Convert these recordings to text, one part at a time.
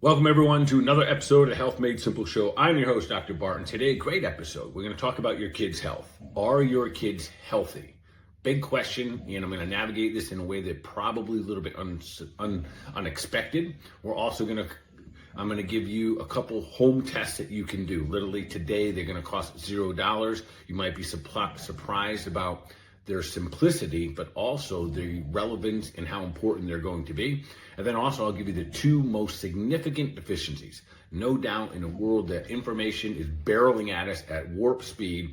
Welcome everyone to another episode of the Health Made Simple Show. I'm your host, Dr. Barton. Today, great episode. We're going to talk about your kids' health. Are your kids healthy? Big question, and I'm going to navigate this in a way that probably a little bit unexpected. I'm going to give you a couple home tests that you can do. Literally today, they're going to cost $0. You might be surprised about their simplicity, but also the relevance and how important they're going to be. And then also I'll give you the two most significant deficiencies. No doubt in a world that information is barreling at us at warp speed,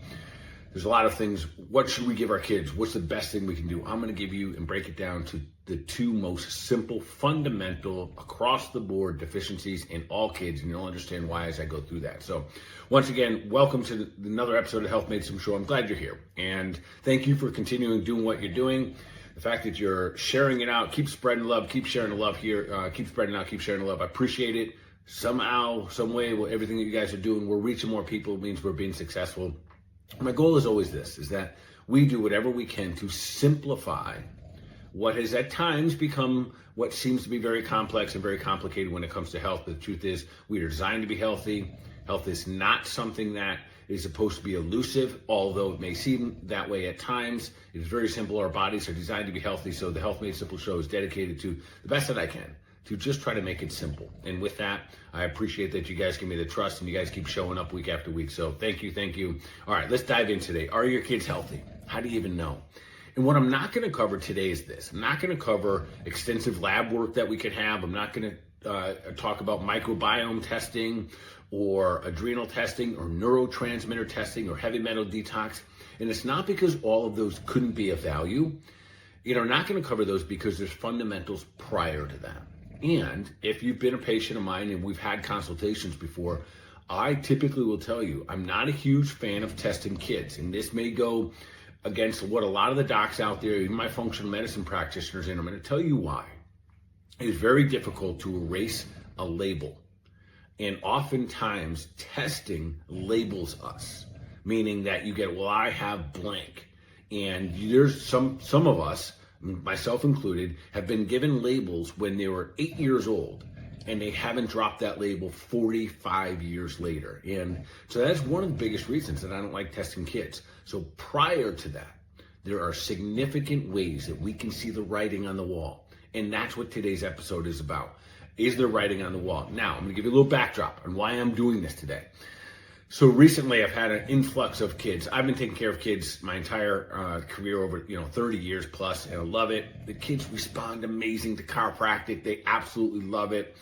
there's a lot of things. What should we give our kids? What's the best thing we can do? I'm going to give you and break it down to the two most simple, fundamental, across the board deficiencies in all kids, and you'll understand why as I go through that. So once again, welcome to another episode of Health Made Simple Show. I'm glad you're here, and thank you for continuing doing what you're doing. The fact that you're sharing it out, keep spreading love, keep sharing the love here, keep spreading out, keep sharing the love. I appreciate it. Somehow, some way, everything that you guys are doing, we're reaching more people, means we're being successful. My goal is always this, is that we do whatever we can to simplify what has at times become what seems to be very complex and very complicated when it comes to health. But the truth is, we are designed to be healthy. Health is not something that is supposed to be elusive, although it may seem that way at times. It is very simple. Our bodies are designed to be healthy. So the Health Made Simple Show is dedicated to the best that I can to just try to make it simple. And with that, I appreciate that you guys give me the trust and you guys keep showing up week after week. So thank you, thank you. All right, let's dive in today. Are your kids healthy? How do you even know? And what I'm not going to cover today is this. I'm not going to cover extensive lab work that we could have. I'm not going to talk about microbiome testing or adrenal testing or neurotransmitter testing or heavy metal detox. And it's not because all of those couldn't be of value. I'm not going to cover those because there's fundamentals prior to that. And if you've been a patient of mine and we've had consultations before, I typically will tell you, I'm not a huge fan of testing kids. And this may go against what a lot of the docs out there, even my functional medicine practitioners, and I'm going to tell you why. It is very difficult to erase a label. And oftentimes testing labels us, meaning that you get, well, I have blank. And there's some of us, myself included, have been given labels when they were 8 years old, and they haven't dropped that label 45 years later. And so that's one of the biggest reasons that I don't like testing kids. So prior to that, there are significant ways that we can see the writing on the wall. And that's what today's episode is about. Is there writing on the wall? Now, I'm gonna give you a little backdrop on why I'm doing this today. So recently I've had an influx of kids. I've been taking care of kids my entire career over 30 years plus, and I love it. The kids respond amazing to chiropractic. They absolutely love it.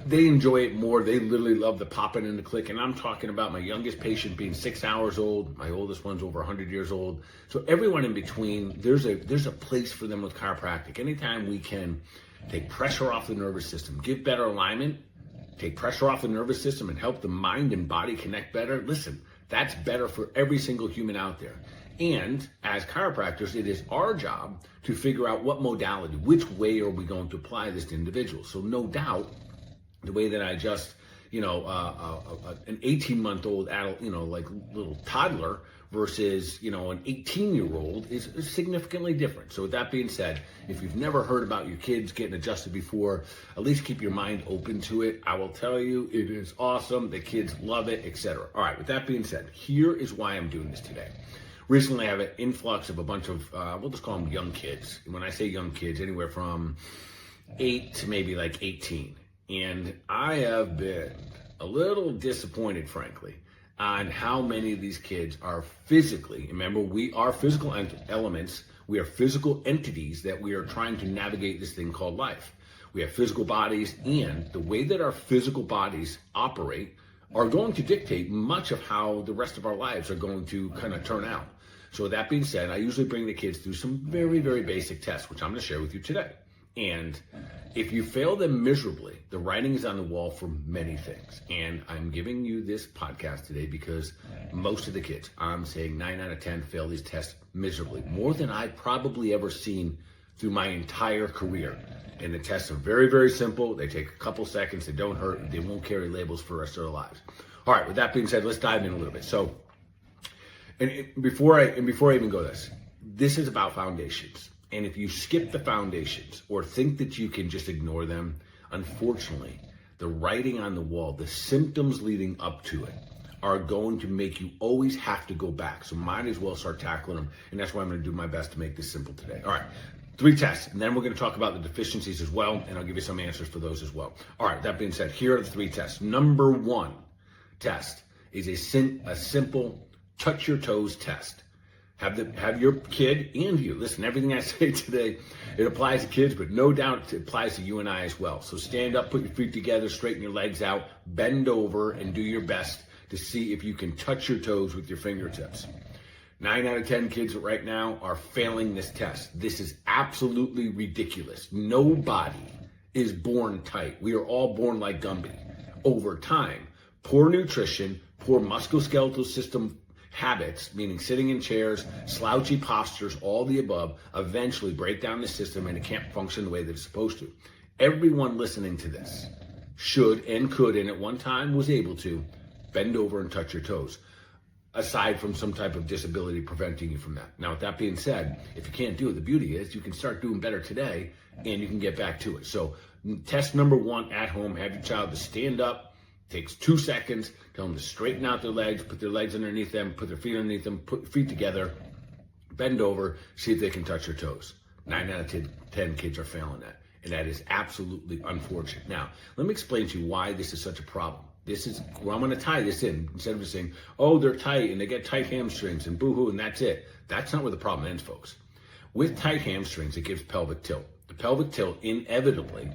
They enjoy it more. They literally love the popping and the click. And I'm talking about my youngest patient being 6 hours old. My oldest one's over 100 years old. So everyone in between, there's a place for them with chiropractic. Anytime we can take pressure off the nervous system, give better alignment, take pressure off the nervous system, and help the mind and body connect better, listen, that's better for every single human out there. And as chiropractors, it is our job to figure out what modality, which way are we going to apply this to individuals. So no doubt, the way that I just, an 18-month-old adult, like little toddler versus, an 18-year-old is significantly different. So with that being said, if you've never heard about your kids getting adjusted before, at least keep your mind open to it. I will tell you, it is awesome. The kids love it, etc. All right, with that being said, here is why I'm doing this today. Recently, I have an influx of a bunch of, we'll just call them young kids. And when I say young kids, anywhere from 8 to maybe like 18. And I have been a little disappointed, frankly, on how many of these kids are physically, remember, we are physical elements, we are physical entities that we are trying to navigate this thing called life. We have physical bodies, and the way that our physical bodies operate are going to dictate much of how the rest of our lives are going to kind of turn out. So with that being said, I usually bring the kids through some very, very basic tests, which I'm going to share with you today. And if you fail them miserably, the writing is on the wall for many things. And I'm giving you this podcast today because most of the kids, I'm saying 9 out of 10 fail these tests miserably, more than I've probably ever seen through my entire career. And the tests are very, very simple. They take a couple seconds. They don't hurt. They won't carry labels for the rest of their lives. All right, with that being said, let's dive in a little bit. So, before I even go this is about foundations. And if you skip the foundations or think that you can just ignore them, unfortunately, the writing on the wall, the symptoms leading up to it are going to make you always have to go back. So might as well start tackling them. And that's why I'm going to do my best to make this simple today. All right, 3 tests. And then we're going to talk about the deficiencies as well. And I'll give you some answers for those as well. All right, that being said, here are the 3 tests. Number 1 test is a simple touch your toes test. Have your kid and you, listen, everything I say today, it applies to kids, but no doubt it applies to you and I as well. So stand up, put your feet together, straighten your legs out, bend over, and do your best to see if you can touch your toes with your fingertips. 9 out of 10 kids right now are failing this test. This is absolutely ridiculous. Nobody is born tight. We are all born like Gumby. Over time, poor nutrition, poor musculoskeletal system habits, meaning sitting in chairs, slouchy postures, all the above, eventually break down the system and it can't function the way that it's supposed to. Everyone listening to this should and could, and at one time was able to, bend over and touch your toes, aside from some type of disability preventing you from that. Now, with that being said, if you can't do it, the beauty is you can start doing better today and you can get back to it. So test number 1 at home, have your child to stand up. Takes 2 seconds. Tell them to straighten out their legs, put their legs underneath them, put their feet underneath them, put feet together, bend over, see if they can touch their toes. 9 out of 10 kids are failing that. And that is absolutely unfortunate. Now, let me explain to you why this is such a problem. This is where I'm going to tie this in. Instead of just saying, oh, they're tight and they get tight hamstrings and boo-hoo and that's it. That's not where the problem ends, folks. With tight hamstrings, it gives pelvic tilt. The pelvic tilt inevitably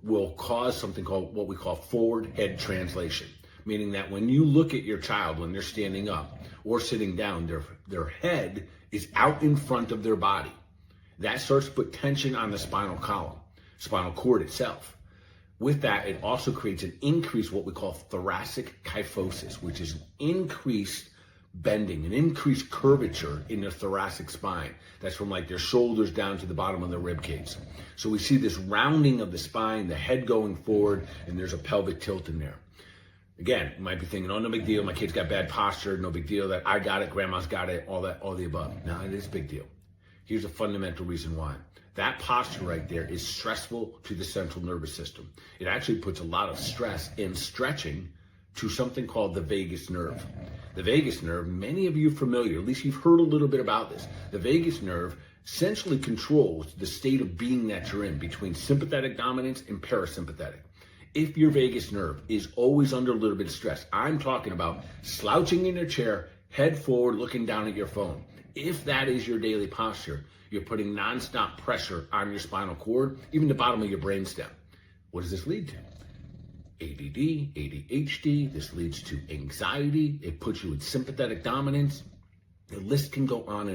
will cause something called what we call forward head translation, meaning that when you look at your child when they're standing up or sitting down, their head is out in front of their body. That starts to put tension on the spinal column, spinal cord itself. With that, it also creates an increased what we call thoracic kyphosis, which is increased bending, an increased curvature in their thoracic spine. That's from like their shoulders down to the bottom of the rib cage. So we see this rounding of the spine, the head going forward, and there's a pelvic tilt in there. Again, you might be thinking, oh, no big deal. My kid's got bad posture. No big deal that I got it, grandma's got it, all the above. No, it is a big deal. Here's a fundamental reason why. That posture right there is stressful to the central nervous system. It actually puts a lot of stress in stretching to something called the vagus nerve. The vagus nerve, many of you are familiar, at least you've heard a little bit about this. The vagus nerve essentially controls the state of being that you're in between sympathetic dominance and parasympathetic. If your vagus nerve is always under a little bit of stress, I'm talking about slouching in your chair, head forward, looking down at your phone. If that is your daily posture, you're putting nonstop pressure on your spinal cord, even the bottom of your brainstem. What does this lead to? ADD, ADHD, this leads to anxiety, it puts you in sympathetic dominance. The list can go on.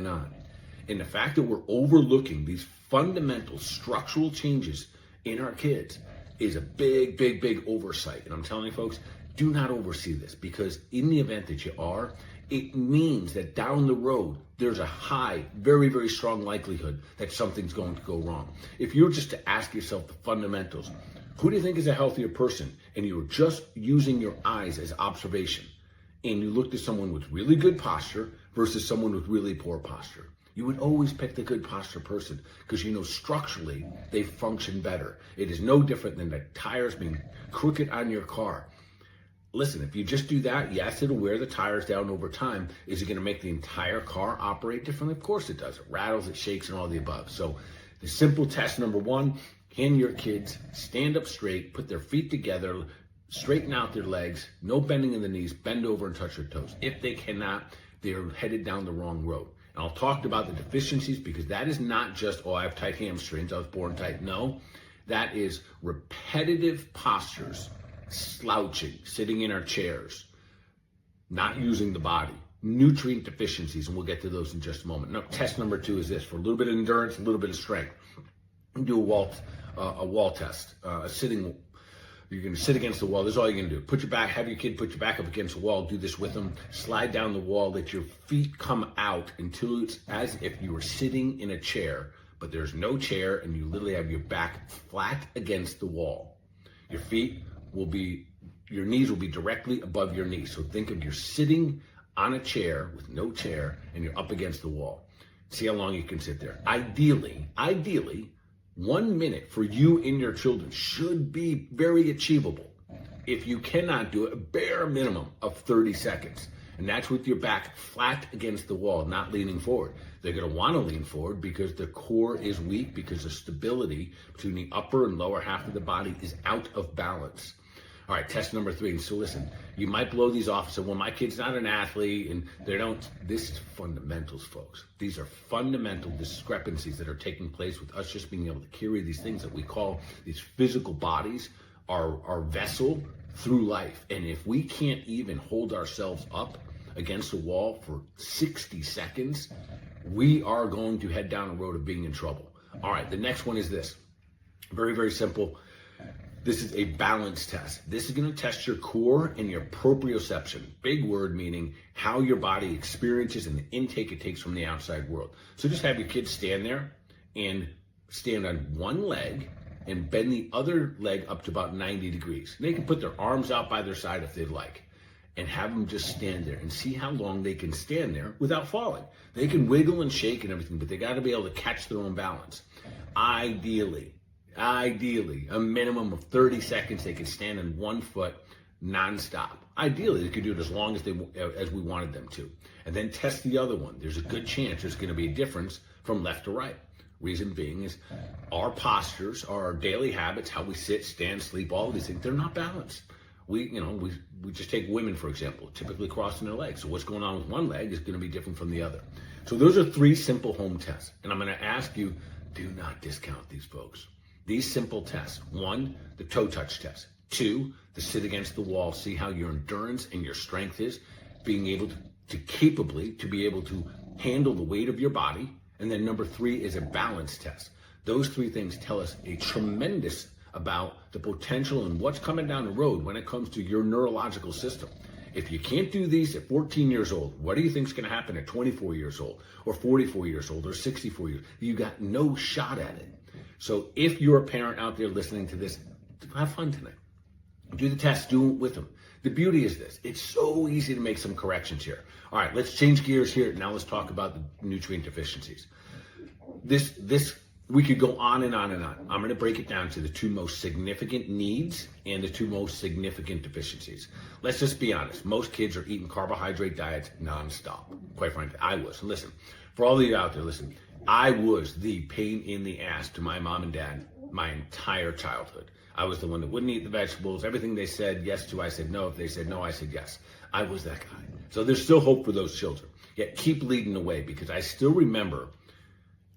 And the fact that we're overlooking these fundamental structural changes in our kids is a big, big, big oversight. And I'm telling you folks, do not oversee this, because in the event that you are, it means that down the road, there's a high, very, very strong likelihood that something's going to go wrong. If you're just to ask yourself the fundamentals, who do you think is a healthier person? And you're just using your eyes as observation, and you looked at someone with really good posture versus someone with really poor posture, you would always pick the good posture person, because you know structurally they function better. It is no different than the tires being crooked on your car. Listen, if you just do that, yes, it'll wear the tires down over time. Is it going to make the entire car operate differently? Of course it does. It rattles, it shakes, and all the above. So the simple test number 1, can your kids stand up straight, put their feet together, straighten out their legs, no bending in the knees, bend over and touch their toes. If they cannot, they're headed down the wrong road. And I'll talk about the deficiencies, because that is not just, oh, I have tight hamstrings, I was born tight. No, that is repetitive postures, slouching, sitting in our chairs, not using the body, nutrient deficiencies, and we'll get to those in just a moment. Now, test number 2 is this: for a little bit of endurance, a little bit of strength. Do a wall test, sitting. You're going to sit against the wall. This is all you're going to do. Have your kid put your back up against the wall. Do this with them. Slide down the wall. Let your feet come out until it's as if you were sitting in a chair, but there's no chair, and you literally have your back flat against the wall. Your knees will be directly above your knees. So think of you're sitting on a chair with no chair, and you're up against the wall. See how long you can sit there. Ideally, 1 minute for you and your children should be very achievable. If you cannot do it, a bare minimum of 30 seconds. And that's with your back flat against the wall, not leaning forward. They're going to want to lean forward because the core is weak, because the stability between the upper and lower half of the body is out of balance. All right, test number 3. And so listen, you might blow these off and say, well, my kid's not an athlete and they don't. This is fundamentals, folks. These are fundamental discrepancies that are taking place with us just being able to carry these things that we call these physical bodies, our vessel through life. And if we can't even hold ourselves up against a wall for 60 seconds, we are going to head down a road of being in trouble. All right, the next one is this. Very, very simple. This is a balance test. This is going to test your core and your proprioception. Big word, meaning how your body experiences and the intake it takes from the outside world. So just have your kids stand there and stand on one leg and bend the other leg up to about 90 degrees. They can put their arms out by their side if they'd like, and have them just stand there and see how long they can stand there without falling. They can wiggle and shake and everything, but they got to be able to catch their own balance. Ideally, a minimum of 30 seconds, they can stand on one foot nonstop. Ideally, they could do it as long as we wanted them to. And then test the other one. There's a good chance there's going to be a difference from left to right. Reason being is our postures, our daily habits, how we sit, stand, sleep, all of these things, they're not balanced. We just take women, for example, typically crossing their legs. So what's going on with one leg is going to be different from the other. So those are 3 simple home tests. And I'm going to ask you, do not discount these, folks. These simple tests. 1, the toe touch test. 2, the sit against the wall, see how your endurance and your strength is, being able to be able to handle the weight of your body. And then number 3 is a balance test. Those 3 things tell us a tremendous about the potential and what's coming down the road when it comes to your neurological system. If you can't do these at 14 years old, what do you think is going to happen at 24 years old or 44 years old or 64 years? You got no shot at it. So if you're a parent out there listening to this, have fun tonight. Do the test, do it with them. The beauty is this, it's so easy to make some corrections here. All right, let's change gears here. Now let's talk about the nutrient deficiencies. We could go on and on and on. I'm going to break it down to the 2 most significant needs and the 2 most significant deficiencies. Let's just be honest. Most kids are eating carbohydrate diets nonstop. Quite frankly, I was. Listen, for all of you out there, listen, I was the pain in the ass to my mom and dad my entire childhood. I was the one that wouldn't eat the vegetables. Everything they said yes to, I said no. If they said no, I said yes. I was that guy. So there's still hope for those children. Yet keep leading the way, because I still remember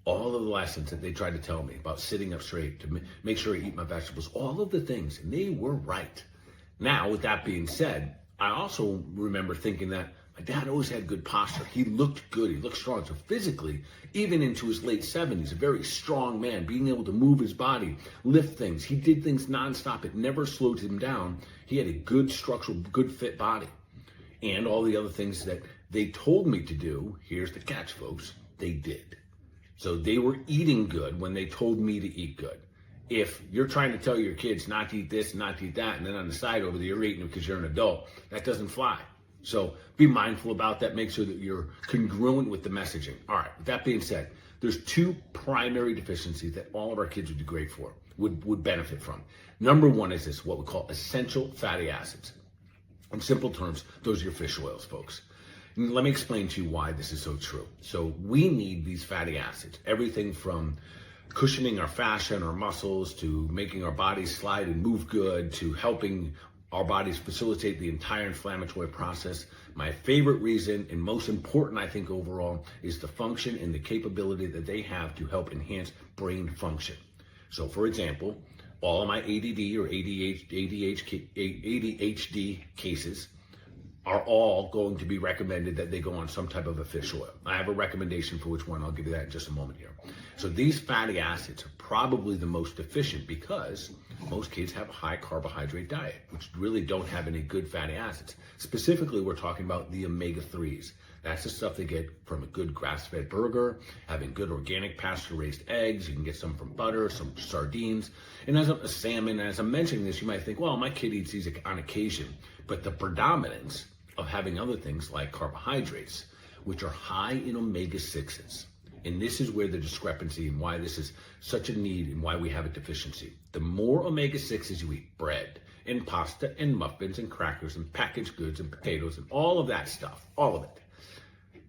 all of the lessons that they tried to tell me about sitting up straight, to make sure I eat my vegetables, all of the things, and they were right. Now, with that being said, I also remember thinking that my dad always had good posture. He looked good, he looked strong. So physically, even into his late 70s, a very strong man, being able to move his body, lift things. He did things nonstop. It never slowed him down. He had a good structural, good fit body. And all the other things that they told me to do, here's the catch, folks, they did. So they were eating good when they told me to eat good. If you're trying to tell your kids not to eat this, not to eat that, and then on the side over there you're eating because you're an adult, that doesn't fly. So be mindful about that. Make sure that you're congruent with the messaging. All right, with that being said, there's 2 primary deficiencies that all of our kids would do great for, would benefit from. Number 1 is this, what we call essential fatty acids. In simple terms, those are your fish oils, folks. And let me explain to you why this is so true. So we need these fatty acids, everything from cushioning our fascia and our muscles, to making our bodies slide and move good, to helping our bodies facilitate the entire inflammatory process. My favorite reason, and most important, I think, overall, is the function and the capability that they have to help enhance brain function. So, for example, all of my ADD or ADHD cases are all going to be recommended that they go on some type of a fish oil. I have a recommendation for which one. I'll give you that in just a moment here. So these fatty acids are probably the most deficient because most kids have a high carbohydrate diet, which really don't have any good fatty acids. Specifically, we're talking about the omega-3s. That's the stuff they get from a good grass-fed burger, having good organic pasture-raised eggs. You can get some from butter, some sardines, and as a salmon. As I'm mentioning this, you might think, well, my kid eats these on occasion. But the predominance of having other things like carbohydrates, which are high in omega-6s. And this is where the discrepancy and why this is such a need and why we have a deficiency. The more omega-6s you eat, bread and pasta and muffins and crackers and packaged goods and potatoes and all of that stuff, all of it,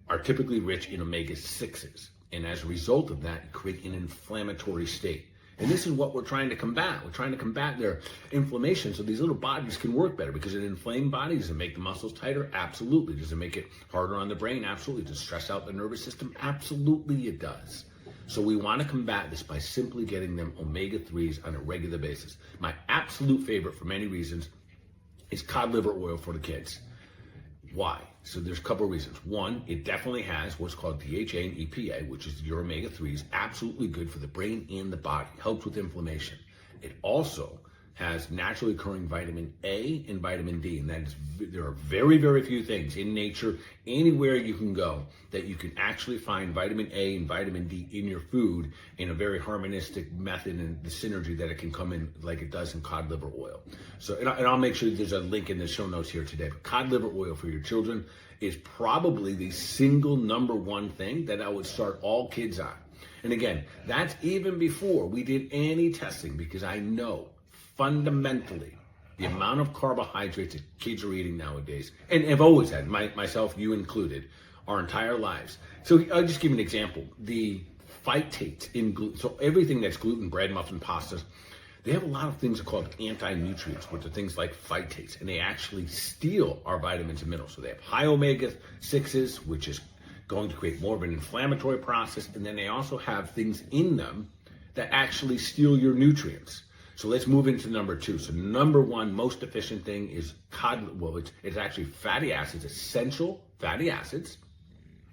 are typically rich in omega-6s. And as a result of that, you create an inflammatory state. And this is what we're trying to combat. We're trying to combat their inflammation so these little bodies can work better. Because an inflamed body, does it make the muscles tighter? Absolutely. Does it make it harder on the brain? Absolutely. Does it stress out the nervous system? Absolutely it does. So we want to combat this by simply getting them omega-3s on a regular basis. My absolute favorite for many reasons is cod liver oil for the kids. Why? So there's a couple of reasons. One, it definitely has what's called DHA and EPA, which is your omega-3s, absolutely good for the brain and the body, helps with inflammation. It also has naturally occurring vitamin A and vitamin D, and that is, there are very, very few things in nature, anywhere you can go, that you can actually find vitamin A and vitamin D in your food in a very harmonistic method, and the synergy that it can come in like it does in cod liver oil. So, and I'll make sure there's a link in the show notes here today, but cod liver oil for your children is probably the single number one thing that I would start all kids on. And again, that's even before we did any testing, because I know fundamentally the amount of carbohydrates that kids are eating nowadays, and have always had, myself, you included, our entire lives. So I'll just give you an example. The phytates in gluten, so everything that's gluten, bread, muffin, pastas, they have a lot of things called anti-nutrients, which are things like phytates, and they actually steal our vitamins and minerals. So they have high omega-6s, which is going to create more of an inflammatory process, and then they also have things in them that actually steal your nutrients. So let's move into number two. So number one most efficient thing is it's actually fatty acids, essential fatty acids.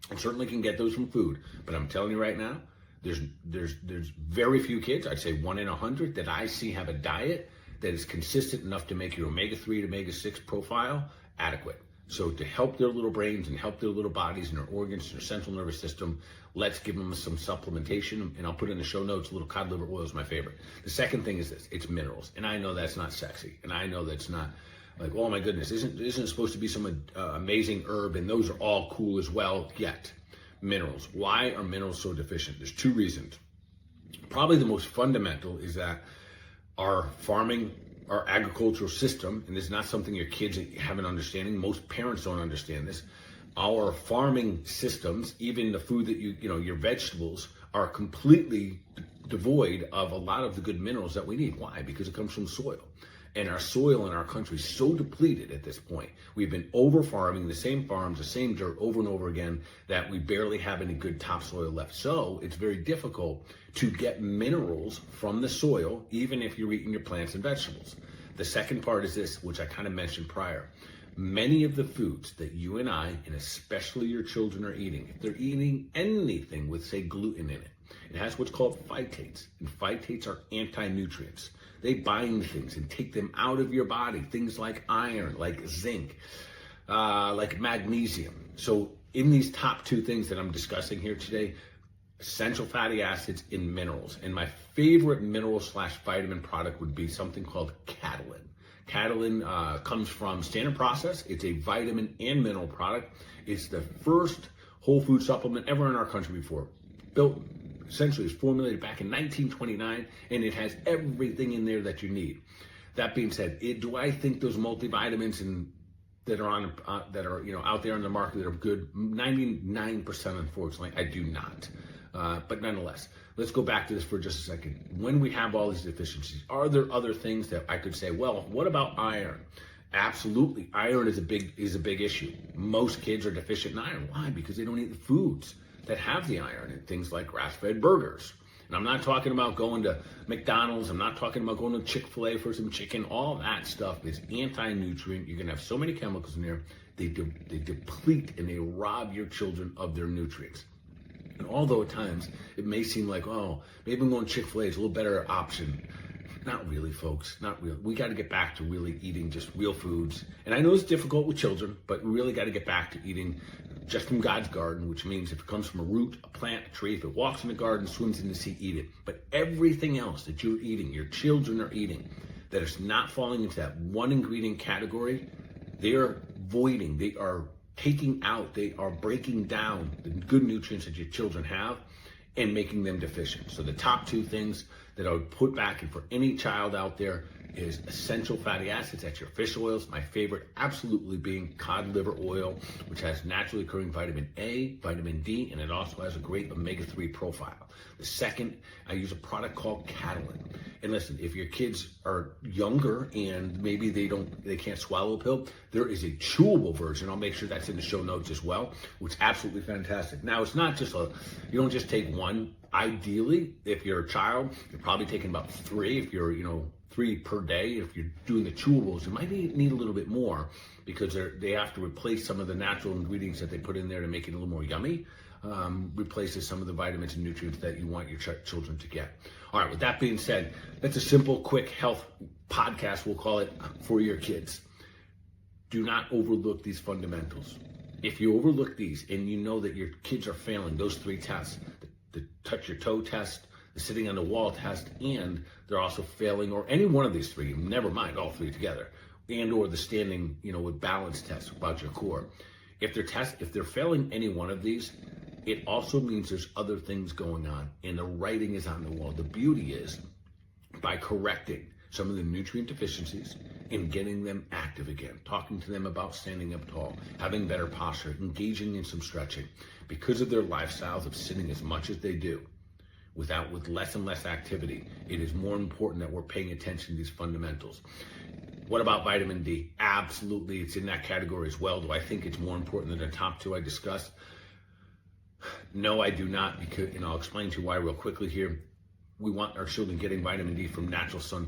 And certainly can get those from food, but I'm telling you right now, there's very few kids, I'd say 1 in 100, that I see have a diet that is consistent enough to make your omega-3 to omega-6 profile adequate. So to help their little brains and help their little bodies and their organs, their central nervous system, let's give them some supplementation. And I'll put in the show notes, a little cod liver oil is my favorite. The second thing is this, it's minerals. And I know that's not sexy. And I know that's not like, oh my goodness, isn't it supposed to be some amazing herb? And those are all cool as well, yet. Minerals. Why are minerals so deficient? There's two reasons. Probably the most fundamental is that our agricultural system, and this is not something your kids have an understanding, most parents don't understand this, our farming systems, even the food that your vegetables, are completely devoid of a lot of the good minerals that we need. Why? Because it comes from soil. And our soil in our country is so depleted at this point. We've been over farming the same farms, the same dirt over and over again, that we barely have any good topsoil left. So it's very difficult to get minerals from the soil, even if you're eating your plants and vegetables. The second part is this, which I kind of mentioned prior. Many of the foods that you and I, and especially your children, are eating, if they're eating anything with, say, gluten in it, it has what's called phytates. And phytates are anti-nutrients. They bind things and take them out of your body. Things like iron, like zinc, like magnesium. So in these top two things that I'm discussing here today, essential fatty acids and minerals. And my favorite mineral/vitamin product would be something called Catalin. Catalin comes from Standard Process. It's a vitamin and mineral product. It's the first whole food supplement ever in our country before. Built essentially, it's formulated back in 1929, and it has everything in there that you need. That being said, do I think those multivitamins that are out there in the market that are good? 99%, unfortunately, I do not. But nonetheless, let's go back to this for just a second. When we have all these deficiencies, are there other things that I could say? Well, what about iron? Absolutely, iron is a big issue. Most kids are deficient in iron. Why? Because they don't eat the foods that have the iron in things like grass-fed burgers. And I'm not talking about going to McDonald's. I'm not talking about going to Chick-fil-A for some chicken. All that stuff is anti-nutrient. You're going to have so many chemicals in there. They deplete and they rob your children of their nutrients. And although at times it may seem like, oh, maybe I'm going to Chick-fil-A is a little better option. Not really, folks. Not really. We got to get back to really eating just real foods. And I know it's difficult with children, but we really got to get back to eating just from God's garden, which means if it comes from a root, a plant, a tree, if it walks in the garden, swims in the sea, eat it. But everything else that you're eating, your children are eating, that is not falling into that one ingredient category, they are voiding, they are taking out, they are breaking down the good nutrients that your children have. and making them deficient. So the top two things that I would put back in for any child out there is essential fatty acids. That's your fish oils. My favorite absolutely being cod liver oil, which has naturally occurring vitamin A, vitamin D, and it also has a great omega-3 profile. The second, I use a product called Catalin. And listen, if your kids are younger and maybe they can't swallow a pill, there is a chewable version. I'll make sure that's in the show notes as well, which is absolutely fantastic. Now, it's not just you don't just take one. Ideally, if you're a child, you're probably taking about 3. If you're, 3 per day. If you're doing the chewables, you might need a little bit more because they have to replace some of the natural ingredients that they put in there to make it a little more yummy. Replaces some of the vitamins and nutrients that you want your children to get. All right, with that being said, that's a simple, quick health podcast, we'll call it, for your kids. Do not overlook these fundamentals. If you overlook these and you know that your kids are failing those 3 tests, the touch your toe test, the sitting on the wall test, and they're also failing, or any one of these 3, never mind all 3 together, and or the standing, with balance test about your core. If they're failing any one of these, it also means there's other things going on, and the writing is on the wall. The beauty is, by correcting some of the nutrient deficiencies and getting them active again, talking to them about standing up tall, having better posture, engaging in some stretching, because of their lifestyles of sitting as much as they do, with less and less activity, it is more important that we're paying attention to these fundamentals. What about vitamin D? Absolutely, it's in that category as well. Do I think it's more important than the top 2 I discussed? No, I do not, because, and I'll explain to you why real quickly here. We want our children getting vitamin D from natural sun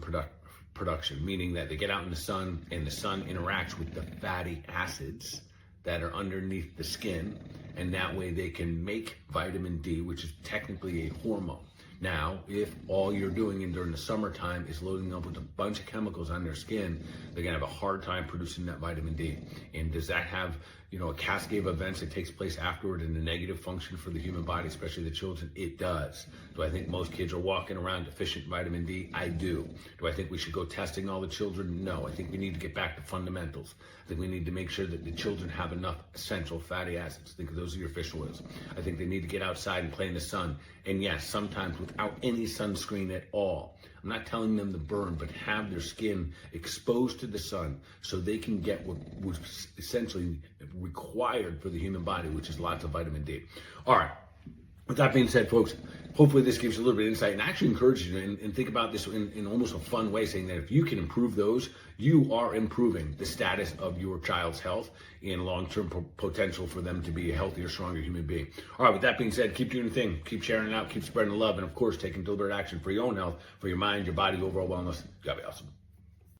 production, meaning that they get out in the sun and the sun interacts with the fatty acids that are underneath the skin, and that way they can make vitamin D, which is technically a hormone. Now, if all you're doing during the summertime is loading up with a bunch of chemicals on their skin, they're gonna have a hard time producing that vitamin D. And does that have, a cascade of events that takes place afterward in a negative function for the human body, especially the children? It does. Do I think most kids are walking around deficient in vitamin D? I do. Do I think we should go testing all the children? No. I think we need to get back to fundamentals. I think we need to make sure that the children have enough essential fatty acids. Think of those are your fish oils. I think they need to get outside and play in the sun. And yes, sometimes without any sunscreen at all. I'm not telling them to burn, but have their skin exposed to the sun so they can get what was essentially required for the human body, which is lots of vitamin D. All right. With that being said, folks, hopefully this gives you a little bit of insight and actually encourages you and think about this in almost a fun way, saying that if you can improve those, you are improving the status of your child's health and long-term potential for them to be a healthier, stronger human being. All right, with that being said, keep doing the thing, keep sharing it out, keep spreading the love, and of course, taking deliberate action for your own health, for your mind, your body, overall wellness. You gotta be awesome.